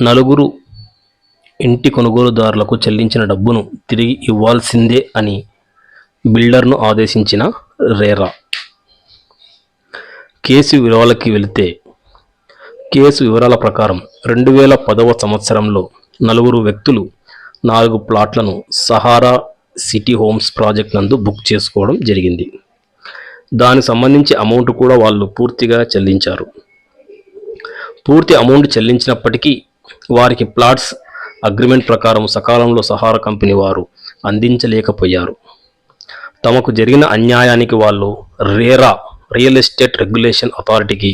నలుగురు ఇంటి కొనుగోలుదారులకు చెల్లించిన డబ్బును తిరిగి ఇవ్వాల్సిందే అని బిల్డర్ను ఆదేశించిన రేరా. కేసు వివరాల ప్రకారం 2010వ సంవత్సరంలో నలుగురు వ్యక్తులు 4 ప్లాట్లను సహారా సిటీ హోమ్స్ ప్రాజెక్ట్ నందు బుక్ చేసుకోవడం జరిగింది. దానికి సంబంధించి అమౌంట్ కూడా వాళ్ళు పూర్తిగా చెల్లించారు. పూర్తి అమౌంట్ చెల్లించినప్పటికీ వారికి ప్లాట్స్ అగ్రిమెంట్ ప్రకారం సకాలంలో సహారా కంపెనీ వారు అందించలేకపోయారు. తమకు జరిగిన అన్యాయానికి వాళ్ళు రేరా రియల్ ఎస్టేట్ రెగ్యులేషన్ అథారిటీకి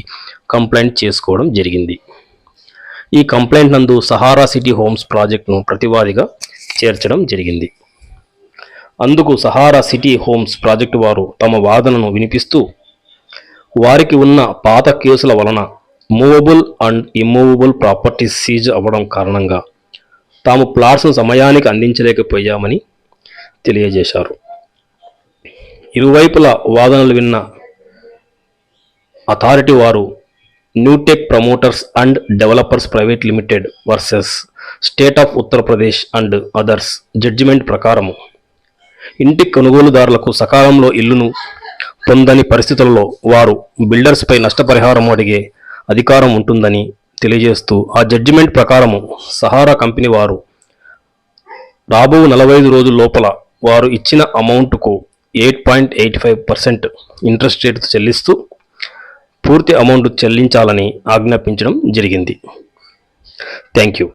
కంప్లైంట్ చేసుకోవడం జరిగింది. ఈ కంప్లైంట్ నందు సహారా సిటీ హోమ్స్ ప్రాజెక్టును ప్రతివాదిగా చేర్చడం జరిగింది. అందుకు సహారా సిటీ హోమ్స్ ప్రాజెక్టు వారు తమ వాదనను వినిపిస్తూ వారికి ఉన్న పాత కేసుల వలన movable and immovable properties seize అవ్వడం కారణంగా తాము ప్లాట్స్ను సమయానికి అందించలేకపోయామని తెలియజేశారు. ఇరువైపుల వాదనలు విన్న అథారిటీ వారు New Tech promoters and developers private limited versus state of Uttar Pradesh and others judgement ప్రకారము ఇంటి కొనుగోలుదారులకు సకాలంలో ఇల్లును పొందని పరిస్థితులలో వారు బిల్డర్స్పై నష్టపరిహారం అడిగే అధికారం ఉంటుందని తెలియజేస్తూ ఆ జడ్జిమెంట్ ప్రకారము సహారా కంపెనీ వారు రాబో 45 రోజుల లోపల వారు ఇచ్చిన అమౌంట్కు 8.85% ఇంట్రెస్ట్ రేటు చెల్లిస్తూ పూర్తి అమౌంట్ చెల్లించాలని ఆజ్ఞాపించడం జరిగింది. Thank you.